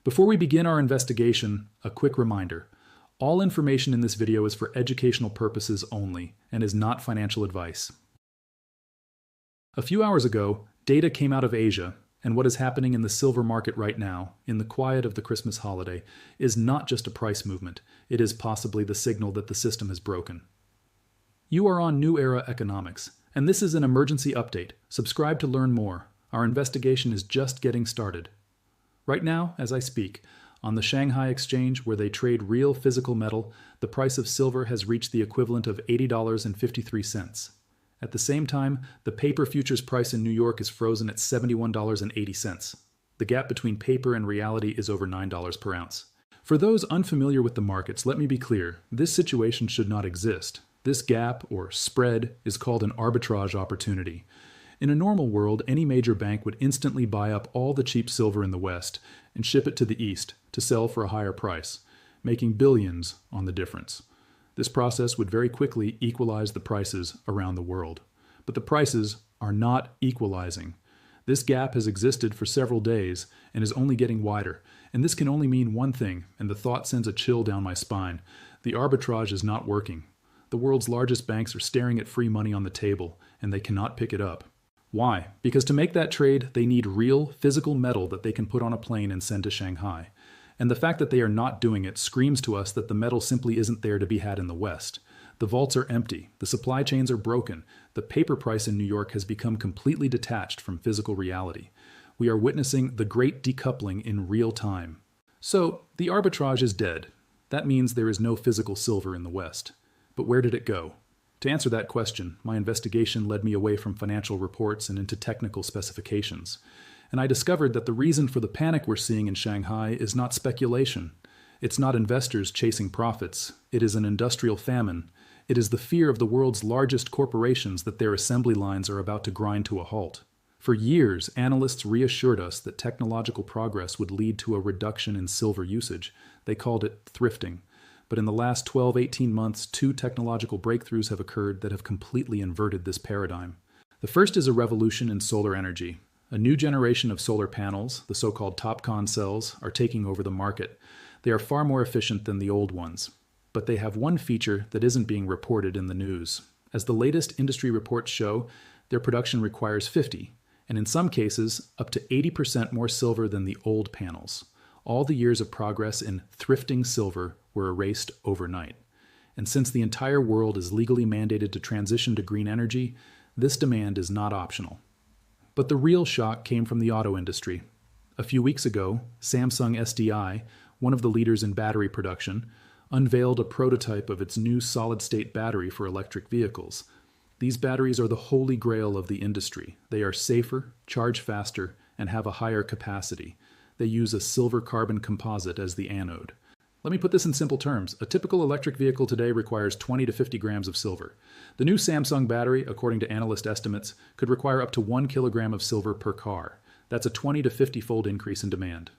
Before we begin our investigation, a quick reminder. All information in this video is for educational purposes only and is not financial advice. A few hours ago, data came out of Asia, and what is happening in the silver market right now, in the quiet of the Christmas holiday, is not just a price movement. It is possibly the signal that the system has broken. You are on New Era Economics, and this is an emergency update. Subscribe to learn more. Our investigation is just getting started. Right now, as I speak, on the Shanghai exchange where they trade real physical metal, the price of silver has reached the equivalent of $80.53. At the same time, the paper futures price in New York is frozen at $71.80. The gap between paper and reality is over $9 per ounce. For those unfamiliar with the markets, let me be clear, this situation should not exist. This gap, or spread, is called an arbitrage opportunity. In a normal world, any major bank would instantly buy up all the cheap silver in the West and ship it to the East to sell for a higher price, making billions on the difference. This process would very quickly equalize the prices around the world. But the prices are not equalizing. This gap has existed for several days and is only getting wider. And this can only mean one thing, and the thought sends a chill down my spine. The arbitrage is not working. The world's largest banks are staring at free money on the table, and they cannot pick it up. Why? Because to make that trade, they need real, physical metal that they can put on a plane and send to Shanghai. And the fact that they are not doing it screams to us that the metal simply isn't there to be had in the West. The vaults are empty, the supply chains are broken, the paper price in New York has become completely detached from physical reality. We are witnessing the great decoupling in real time. So, the arbitrage is dead. That means there is no physical silver in the West. But where did it go? To answer that question, my investigation led me away from financial reports and into technical specifications. And I discovered that the reason for the panic we're seeing in Shanghai is not speculation. It's not investors chasing profits. It is an industrial famine. It is the fear of the world's largest corporations that their assembly lines are about to grind to a halt. For years, analysts reassured us that technological progress would lead to a reduction in silver usage. They called it thrifting. But in the last 12-18 months, two technological breakthroughs have occurred that have completely inverted this paradigm. The first is a revolution in solar energy. A new generation of solar panels, the so-called TOPCon cells, are taking over the market. They are far more efficient than the old ones. But they have one feature that isn't being reported in the news. As the latest industry reports show, their production requires 50, and in some cases, up to 80% more silver than the old panels. All the years of progress in thrifting silver were erased overnight. And since the entire world is legally mandated to transition to green energy, this demand is not optional. But the real shock came from the auto industry. A few weeks ago, Samsung SDI, one of the leaders in battery production, unveiled a prototype of its new solid-state battery for electric vehicles. These batteries are the holy grail of the industry. They are safer, charge faster, and have a higher capacity. They use a silver carbon composite as the anode. Let me put this in simple terms. A typical electric vehicle today requires 20 to 50 grams of silver. The new Samsung battery, according to analyst estimates, could require up to 1 kilogram of silver per car. That's a 20 to 50-fold increase in demand.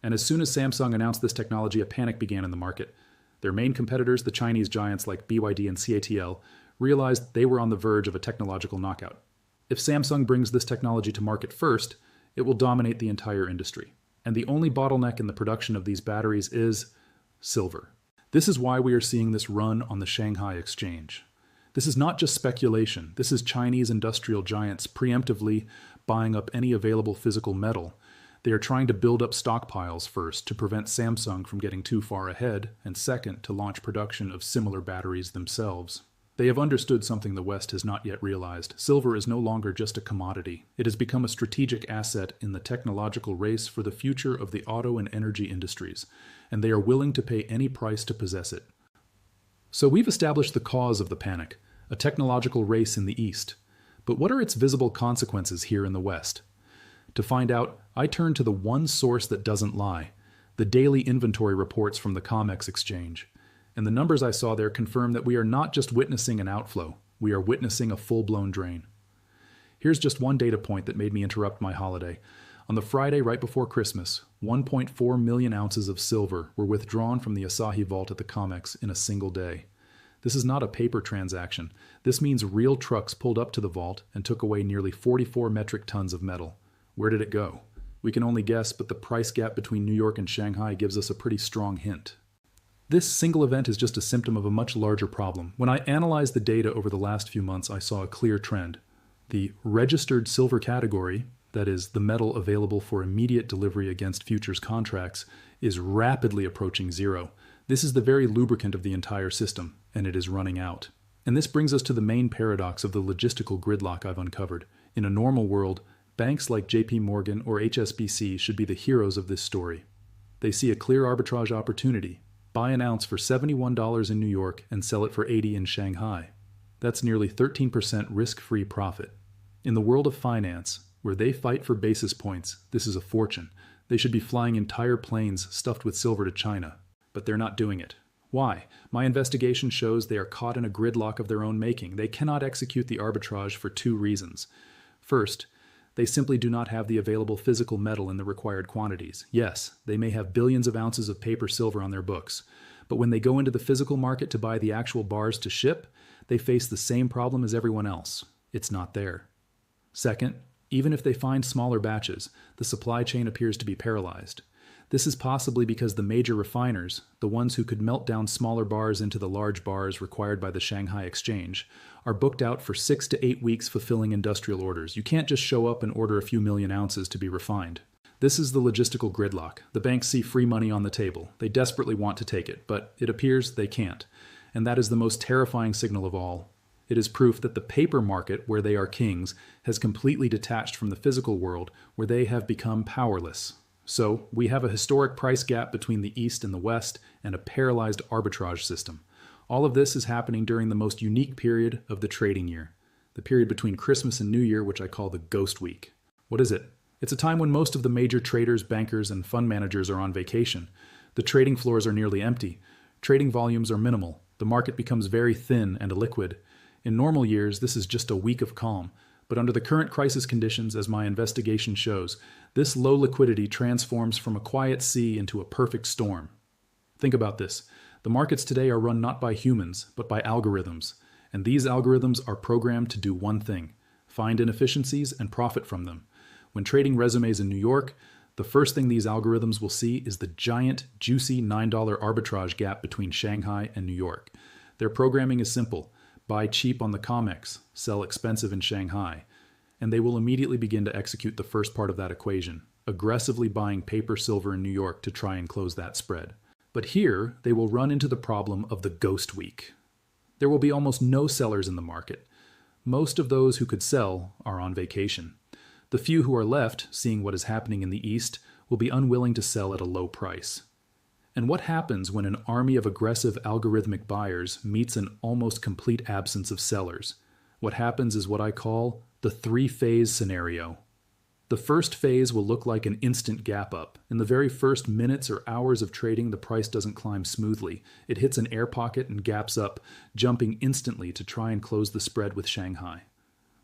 And as soon as Samsung announced this technology, a panic began in the market. Their main competitors, the Chinese giants like BYD and CATL, realized they were on the verge of a technological knockout. If Samsung brings this technology to market first, it will dominate the entire industry. And the only bottleneck in the production of these batteries is silver. This is why we are seeing this run on the Shanghai exchange. This is not just speculation. This is Chinese industrial giants preemptively buying up any available physical metal. They are trying to build up stockpiles first to prevent Samsung from getting too far ahead, and second, to launch production of similar batteries themselves. They have understood something the West has not yet realized. Silver is no longer just a commodity. It has become a strategic asset in the technological race for the future of the auto and energy industries, and they are willing to pay any price to possess it. So we've established the cause of the panic, a technological race in the East. But what are its visible consequences here in the West? To find out, I turn to the one source that doesn't lie, the daily inventory reports from the COMEX exchange. And the numbers I saw there confirm that we are not just witnessing an outflow, we are witnessing a full-blown drain. Here's just one data point that made me interrupt my holiday. On the Friday right before Christmas, 1.4 million ounces of silver were withdrawn from the Asahi vault at the COMEX in a single day. This is not a paper transaction. This means real trucks pulled up to the vault and took away nearly 44 metric tons of metal. Where did it go? We can only guess, but the price gap between New York and Shanghai gives us a pretty strong hint. This single event is just a symptom of a much larger problem. When I analyzed the data over the last few months, I saw a clear trend. The registered silver category, that is, the metal available for immediate delivery against futures contracts, is rapidly approaching zero. This is the very lubricant of the entire system, and it is running out. And this brings us to the main paradox of the logistical gridlock I've uncovered. In a normal world, banks like JP Morgan or HSBC should be the heroes of this story. They see a clear arbitrage opportunity. Buy an ounce for $71 in New York and sell it for $80 in Shanghai. That's nearly 13% risk-free profit. In the world of finance, where they fight for basis points, this is a fortune. They should be flying entire planes stuffed with silver to China. But they're not doing it. Why? My investigation shows they are caught in a gridlock of their own making. They cannot execute the arbitrage for two reasons. First, they simply do not have the available physical metal in the required quantities. Yes, they may have billions of ounces of paper silver on their books, but when they go into the physical market to buy the actual bars to ship, they face the same problem as everyone else. It's not there. Second, even if they find smaller batches, the supply chain appears to be paralyzed. This is possibly because the major refiners, the ones who could melt down smaller bars into the large bars required by the Shanghai exchange, are booked out for 6 to 8 weeks fulfilling industrial orders. You can't just show up and order a few million ounces to be refined. This is the logistical gridlock. The banks see free money on the table. They desperately want to take it, but it appears they can't. And that is the most terrifying signal of all. It is proof that the paper market, where they are kings, has completely detached from the physical world, where they have become powerless. So, we have a historic price gap between the East and the West, and a paralyzed arbitrage system. All of this is happening during the most unique period of the trading year, the period between Christmas and New Year, which I call the Ghost Week. What is it? It's a time when most of the major traders, bankers, and fund managers are on vacation. The trading floors are nearly empty. Trading volumes are minimal. The market becomes very thin and illiquid. In normal years, this is just a week of calm. But under the current crisis conditions, as my investigation shows, this low liquidity transforms from a quiet sea into a perfect storm. Think about this. The markets today are run not by humans, but by algorithms. And these algorithms are programmed to do one thing: find inefficiencies and profit from them. When trading resumes in New York, the first thing these algorithms will see is the giant, juicy $9 arbitrage gap between Shanghai and New York. Their programming is simple. Buy cheap on the COMEX, sell expensive in Shanghai. And they will immediately begin to execute the first part of that equation, aggressively buying paper silver in New York to try and close that spread. But here, they will run into the problem of the Ghost Week. There will be almost no sellers in the market. Most of those who could sell are on vacation. The few who are left, seeing what is happening in the East, will be unwilling to sell at a low price. And what happens when an army of aggressive algorithmic buyers meets an almost complete absence of sellers? What happens is what I call the three-phase scenario. The first phase will look like an instant gap up. In the very first minutes or hours of trading, the price doesn't climb smoothly. It hits an air pocket and gaps up, jumping instantly to try and close the spread with Shanghai.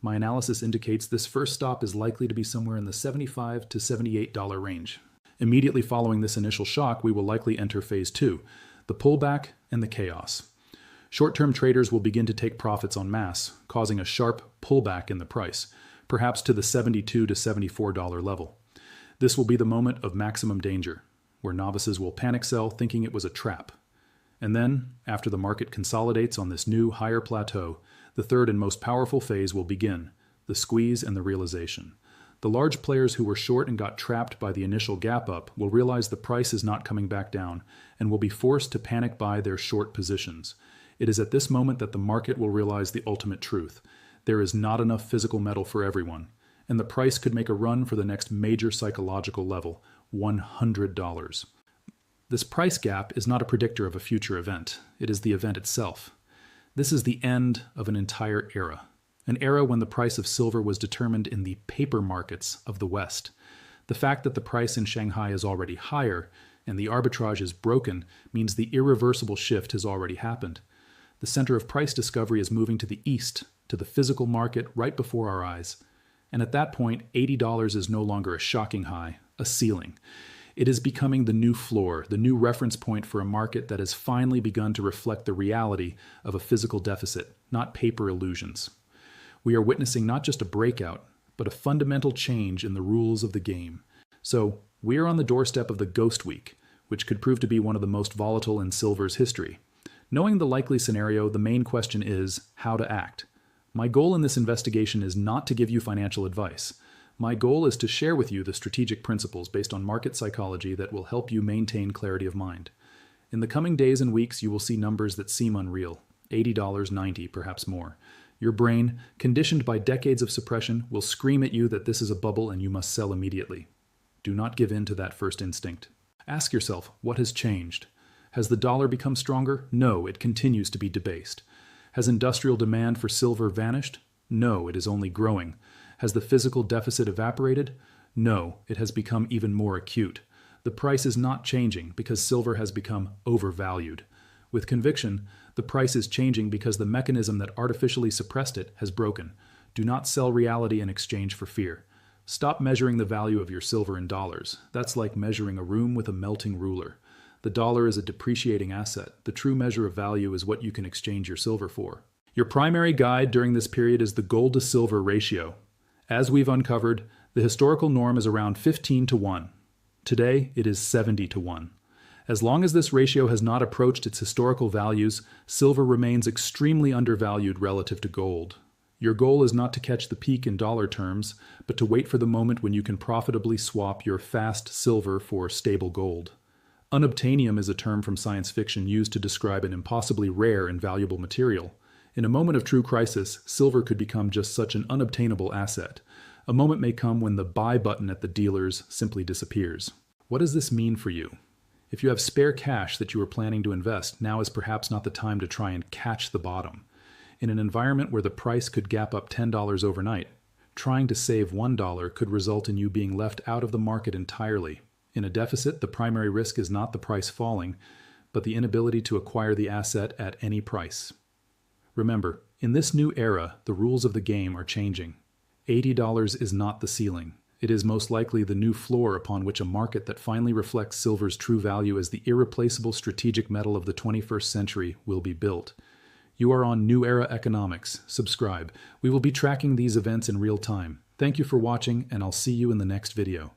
My analysis indicates this first stop is likely to be somewhere in the $75 to $78 range. Immediately following this initial shock, we will likely enter phase 2, the pullback and the chaos. Short-term traders will begin to take profits en masse, causing a sharp pullback in the price, perhaps to the $72 to $74 level. This will be the moment of maximum danger, where novices will panic sell thinking it was a trap. And then, after the market consolidates on this new higher plateau, the third and most powerful phase will begin, the squeeze and the realization. The large players who were short and got trapped by the initial gap up will realize the price is not coming back down and will be forced to panic buy their short positions. It is at this moment that the market will realize the ultimate truth. There is not enough physical metal for everyone, and the price could make a run for the next major psychological level, $100. This price gap is not a predictor of a future event. It is the event itself. This is the end of an entire era. An era when the price of silver was determined in the paper markets of the West. The fact that the price in Shanghai is already higher and the arbitrage is broken means the irreversible shift has already happened. The center of price discovery is moving to the East, to the physical market right before our eyes. And at that point, $80 is no longer a shocking high, a ceiling. It is becoming the new floor, the new reference point for a market that has finally begun to reflect the reality of a physical deficit, not paper illusions. We are witnessing not just a breakout, but a fundamental change in the rules of the game. So, we're on the doorstep of the Ghost Week, which could prove to be one of the most volatile in silver's history. Knowing the likely scenario, the main question is how to act. My goal in this investigation is not to give you financial advice. My goal is to share with you the strategic principles based on market psychology that will help you maintain clarity of mind. In the coming days and weeks, you will see numbers that seem unreal. $80, $90, perhaps more. Your brain, conditioned by decades of suppression, will scream at you that this is a bubble and you must sell immediately. Do not give in to that first instinct. Ask yourself, what has changed? Has the dollar become stronger? No, it continues to be debased. Has industrial demand for silver vanished? No, it is only growing. Has the physical deficit evaporated? No, it has become even more acute. The price is not changing because silver has become overvalued. With conviction, the price is changing because the mechanism that artificially suppressed it has broken. Do not sell reality in exchange for fear. Stop measuring the value of your silver in dollars. That's like measuring a room with a melting ruler. The dollar is a depreciating asset. The true measure of value is what you can exchange your silver for. Your primary guide during this period is the gold to silver ratio. As we've uncovered, the historical norm is around 15 to 1. Today, it is 70 to 1. As long as this ratio has not approached its historical values, silver remains extremely undervalued relative to gold. Your goal is not to catch the peak in dollar terms, but to wait for the moment when you can profitably swap your fast silver for stable gold. Unobtainium is a term from science fiction used to describe an impossibly rare and valuable material. In a moment of true crisis, silver could become just such an unobtainable asset. A moment may come when the buy button at the dealers simply disappears. What does this mean for you? If you have spare cash that you are planning to invest, now is perhaps not the time to try and catch the bottom. In an environment where the price could gap up $10 overnight, trying to save $1 could result in you being left out of the market entirely. In a deficit, the primary risk is not the price falling, but the inability to acquire the asset at any price. Remember, in this new era, the rules of the game are changing. $80 is not the ceiling. It is most likely the new floor upon which a market that finally reflects silver's true value as the irreplaceable strategic metal of the 21st century will be built. You are on New Era Economics. Subscribe. We will be tracking these events in real time. Thank you for watching, and I'll see you in the next video.